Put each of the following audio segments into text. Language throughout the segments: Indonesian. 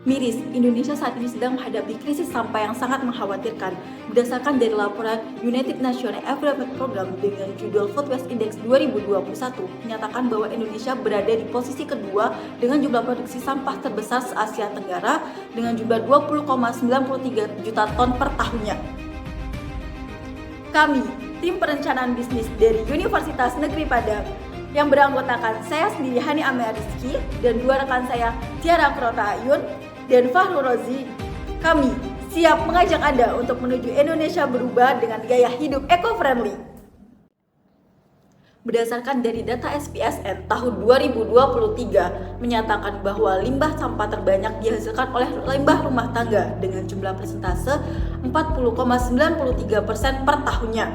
Miris, Indonesia saat ini sedang menghadapi krisis sampah yang sangat mengkhawatirkan. Berdasarkan dari laporan United Nations Environment Program dengan judul Food Waste Index 2021, menyatakan bahwa Indonesia berada di posisi kedua dengan jumlah produksi sampah terbesar se-Asia Tenggara dengan jumlah 20,93 juta ton per tahunnya. Kami, tim perencanaan bisnis dari Universitas Negeri Padang, yang beranggotakan saya sendiri Hani Amel Rizky dan dua rekan saya Tiara Krota Ayun dan Fahru Rozi, kami siap mengajak Anda untuk menuju Indonesia berubah dengan gaya hidup eco-friendly. Berdasarkan dari data SPSN tahun 2023 menyatakan bahwa limbah sampah terbanyak dihasilkan oleh limbah rumah tangga dengan jumlah persentase 40,93% per tahunnya.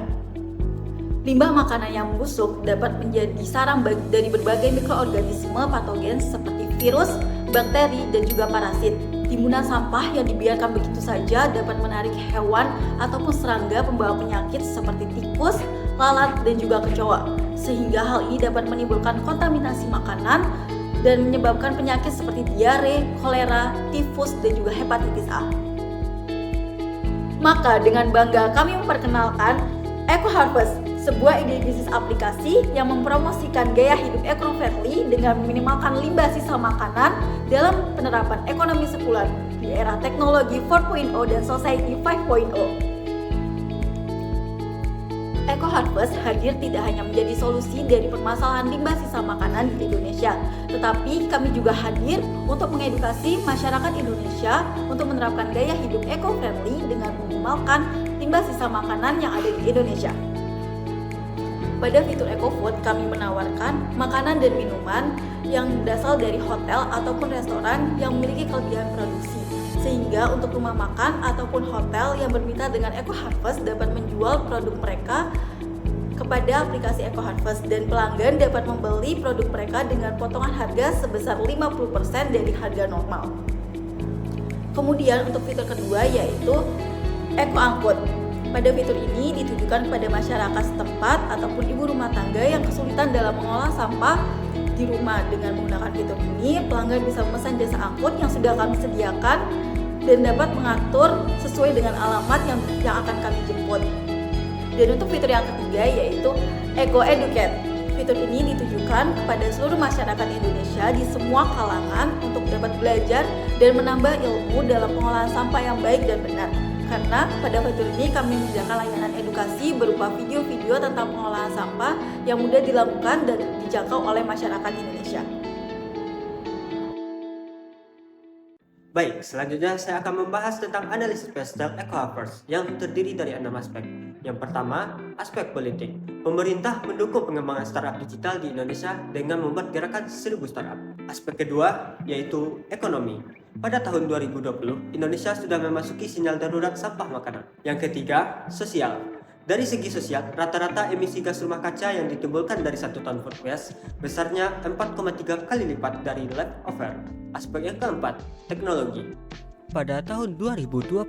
Limbah makanan yang membusuk dapat menjadi sarang dari berbagai mikroorganisme patogen seperti virus, bakteri, dan juga parasit. Timbunan sampah yang dibiarkan begitu saja dapat menarik hewan ataupun serangga pembawa penyakit seperti tikus, lalat, dan juga kecoa. Sehingga hal ini dapat menimbulkan kontaminasi makanan dan menyebabkan penyakit seperti diare, kolera, tifus, dan juga hepatitis A. Maka dengan bangga kami memperkenalkan Eco Harvest, sebuah ide bisnis aplikasi yang mempromosikan gaya hidup eco-friendly dengan meminimalkan limbah sisa makanan dalam penerapan ekonomi sirkular di era teknologi 4.0 dan society 5.0. Eco Harvest hadir tidak hanya menjadi solusi dari permasalahan limbah sisa makanan di Indonesia, tetapi kami juga hadir untuk mengedukasi masyarakat Indonesia untuk menerapkan gaya hidup eco-friendly dengan meminimalkan limbah sisa makanan yang ada di Indonesia. Pada fitur EcoFood, kami menawarkan makanan dan minuman yang berasal dari hotel ataupun restoran yang memiliki kelebihan produksi. Sehingga untuk rumah makan ataupun hotel yang bermitra dengan Eco Harvest dapat menjual produk mereka kepada aplikasi Eco Harvest dan pelanggan dapat membeli produk mereka dengan potongan harga sebesar 50% dari harga normal. Kemudian untuk fitur kedua yaitu Eco Angkut. Pada fitur ini ditujukan kepada masyarakat setempat ataupun ibu rumah tangga yang kesulitan dalam mengolah sampah di rumah. Dengan menggunakan fitur ini, pelanggan bisa memesan jasa angkut yang sudah kami sediakan dan dapat mengatur sesuai dengan alamat yang akan kami jemput. Dan untuk fitur yang ketiga yaitu Eco Educate. Fitur ini ditujukan kepada seluruh masyarakat Indonesia di semua kalangan untuk dapat belajar dan menambah ilmu dalam pengolahan sampah yang baik dan benar. Karena pada fitur ini kami menyediakan layanan edukasi berupa video-video tentang pengolahan sampah yang mudah dilakukan dan dijangkau oleh masyarakat Indonesia. Baik, selanjutnya saya akan membahas tentang analisis Pestel Eco Harvest yang terdiri dari 6 aspek. Yang pertama, aspek politik. Pemerintah mendukung pengembangan startup digital di Indonesia dengan membuat gerakan 1000 startup. Aspek kedua yaitu ekonomi. Pada tahun 2020, Indonesia sudah memasuki sinyal darurat sampah makanan. Yang ketiga, sosial. Dari segi sosial, rata-rata emisi gas rumah kaca yang ditimbulkan dari 1 ton food waste besarnya 4,3 kali lipat dari leftover. Aspek yang keempat, teknologi. Pada tahun 2021,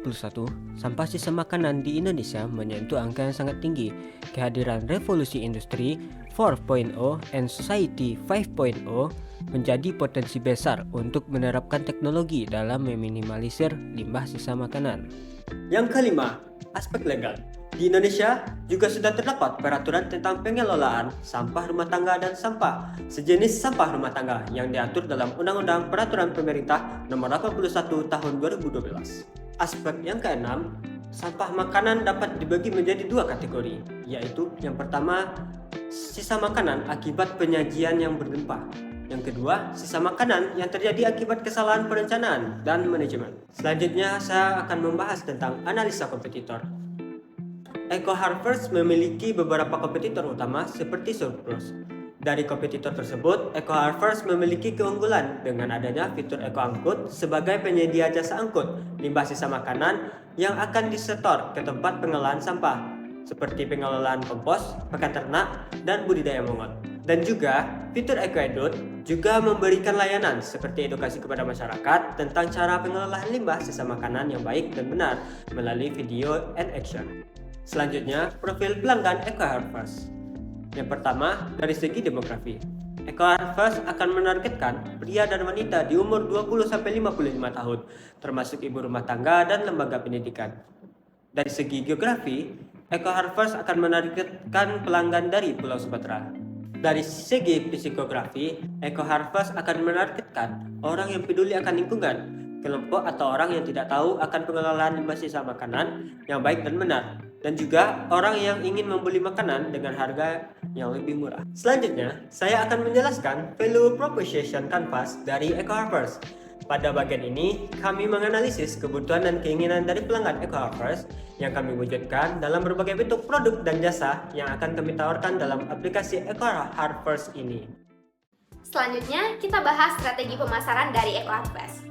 sampah sisa makanan di Indonesia menyentuh angka yang sangat tinggi. Kehadiran revolusi industri 4.0 and society 5.0 menjadi potensi besar untuk menerapkan teknologi dalam meminimalisir limbah sisa makanan. Yang kelima, aspek legal. Di Indonesia juga sudah terdapat peraturan tentang pengelolaan sampah rumah tangga dan sampah sejenis sampah rumah tangga yang diatur dalam Undang-Undang Peraturan Pemerintah Nomor 81 Tahun 2012. Aspek yang keenam, sampah makanan dapat dibagi menjadi 2 kategori, yaitu yang pertama, sisa makanan akibat penyajian yang berlimpah. Yang kedua, sisa makanan yang terjadi akibat kesalahan perencanaan dan manajemen. Selanjutnya, saya akan membahas tentang analisa kompetitor. Eco Harvest memiliki beberapa kompetitor utama seperti Surplus. Dari kompetitor tersebut, Eco Harvest memiliki keunggulan dengan adanya fitur Eco Angkut sebagai penyedia jasa angkut limbah sisa makanan yang akan disetor ke tempat pengolahan sampah, seperti pengelolaan kompos, pakan ternak, dan budidaya mongot. Dan juga, fitur Eco Edut juga memberikan layanan seperti edukasi kepada masyarakat tentang cara pengelolaan limbah sisa makanan yang baik dan benar melalui video and action. Selanjutnya, profil pelanggan Eco Harvest. Yang pertama, dari segi demografi. Eco Harvest akan menargetkan pria dan wanita di umur 20-55 tahun, termasuk ibu rumah tangga dan lembaga pendidikan. Dari segi geografi, Eco Harvest akan menargetkan pelanggan dari Pulau Sumatera. Dari segi psikografi, Eco Harvest akan menargetkan orang yang peduli akan lingkungan, kelompok atau orang yang tidak tahu akan pengelolaan limbah sisa makanan yang baik dan benar, dan juga orang yang ingin membeli makanan dengan harga yang lebih murah. Selanjutnya, saya akan menjelaskan value proposition canvas dari Eco Harvest. Pada bagian ini, kami menganalisis kebutuhan dan keinginan dari pelanggan Eco Harvest yang kami wujudkan dalam berbagai bentuk produk dan jasa yang akan kami tawarkan dalam aplikasi Eco Harvest ini. Selanjutnya, kita bahas strategi pemasaran dari Eco Harvest.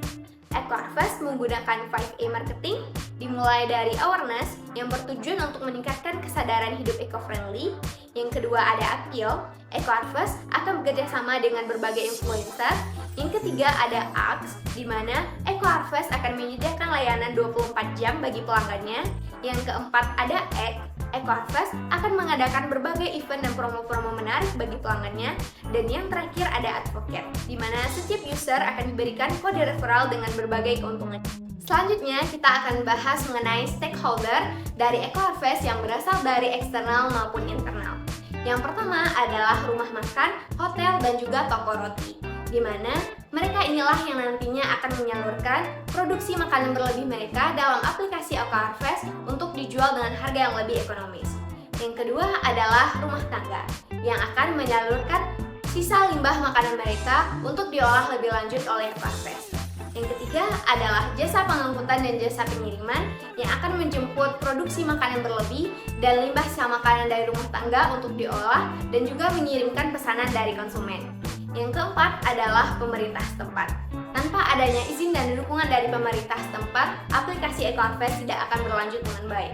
Eco Harvest menggunakan 5A marketing, dimulai dari awareness yang bertujuan untuk meningkatkan kesadaran hidup eco-friendly. Yang kedua ada appeal, Eco Harvest akan bekerja sama dengan berbagai influencer. Yang ketiga ada acts, di mana Eco Harvest akan menyediakan layanan 24 jam bagi pelanggannya. Yang keempat ada act, Eco Harvest akan mengadakan berbagai event dan promo-promo menarik bagi pelanggannya. Dan yang terakhir ada advocate, di mana setiap user akan diberikan kode referral dengan berbagai keuntungan. Selanjutnya kita akan bahas mengenai stakeholder dari Eco Harvest yang berasal dari eksternal maupun internal. Yang pertama adalah rumah makan, hotel, dan juga toko roti, di mana mereka inilah yang nantinya akan menyalurkan produksi makanan berlebih mereka dalam aplikasi Eco Harvest untuk dijual dengan harga yang lebih ekonomis. Yang kedua adalah rumah tangga yang akan menyalurkan sisa limbah makanan mereka untuk diolah lebih lanjut oleh Eco Harvest. Yang ketiga adalah jasa pengangkutan dan jasa pengiriman yang akan menjemput produksi makanan berlebih dan limbah sisa makanan dari rumah tangga untuk diolah dan juga mengirimkan pesanan dari konsumen. Yang keempat adalah pemerintah setempat. Tanpa adanya izin dan dukungan dari pemerintah setempat, aplikasi Eco Harvest tidak akan berlanjut dengan baik.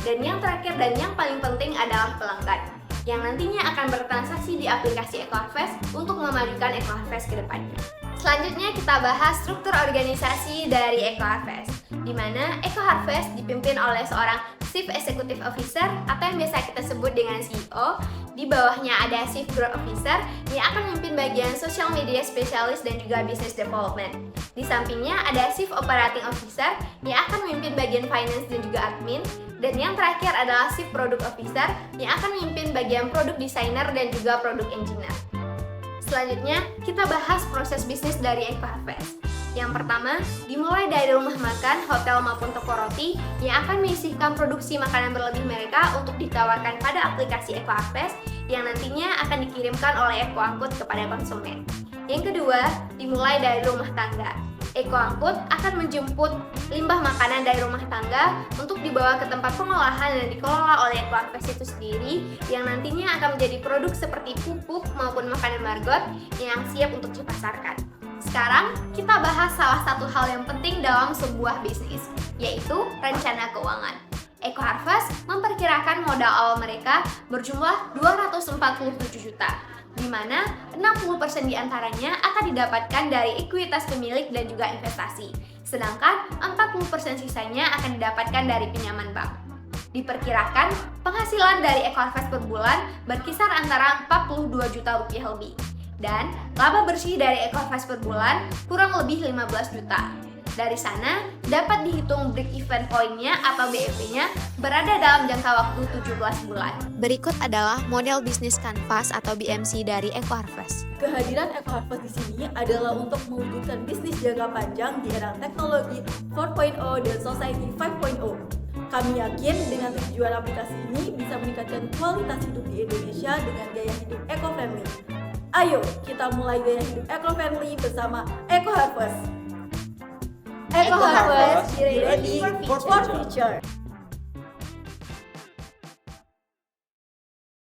Dan yang terakhir dan yang paling penting adalah pelanggan, yang nantinya akan bertransaksi di aplikasi Eco Harvest untuk memajukan Eco Harvest ke depannya. Selanjutnya kita bahas struktur organisasi dari Eco Harvest, di mana Eco Harvest dipimpin oleh seorang Chief Executive Officer atau yang biasa kita sebut dengan CEO. Di bawahnya ada Chief Growth Officer yang akan memimpin bagian social media specialist dan juga business development. Di sampingnya ada Chief Operating Officer yang akan memimpin bagian finance dan juga admin. Dan yang terakhir adalah Chief Product Officer yang akan memimpin bagian product designer dan juga product engineer. Selanjutnya, kita bahas proses bisnis dari Eco Harvest. Yang pertama, dimulai dari rumah makan, hotel maupun toko roti yang akan menyisihkan produksi makanan berlebih mereka untuk ditawarkan pada aplikasi Eco Harvest yang nantinya akan dikirimkan oleh Eco Angkut kepada konsumen. Yang kedua, dimulai dari rumah tangga. Eco Angkut akan menjemput limbah makanan dari rumah tangga untuk dibawa ke tempat pengolahan dan dikelola oleh Eco Harvest itu sendiri yang nantinya akan menjadi produk seperti pupuk maupun makanan margot yang siap untuk dipasarkan. Sekarang kita bahas salah satu hal yang penting dalam sebuah bisnis, yaitu rencana keuangan. Eco Harvest memperkirakan modal awal mereka berjumlah 247 juta, di mana 60% diantaranya akan didapatkan dari ekuitas pemilik dan juga investasi, sedangkan 40% sisanya akan didapatkan dari pinjaman bank. Diperkirakan penghasilan dari Eco Harvest per bulan berkisar antara 42 juta rupiah lebih, dan laba bersih dari Eco Harvest per bulan kurang lebih 15 juta. Dari sana dapat dihitung break-even point-nya atau BEP-nya berada dalam jangka waktu 17 bulan. Berikut adalah model bisnis kanvas atau BMC dari Eco Harvest. Kehadiran Eco Harvest di sini adalah untuk mewujudkan bisnis jangka panjang di era teknologi 4.0 dan society 5.0. Kami yakin dengan tujuan aplikasi ini bisa meningkatkan kualitas hidup di Indonesia dengan gaya hidup eco-friendly. Ayo kita mulai gaya hidup eco-friendly bersama Eco Harvest. Eco Harvest, ready for future.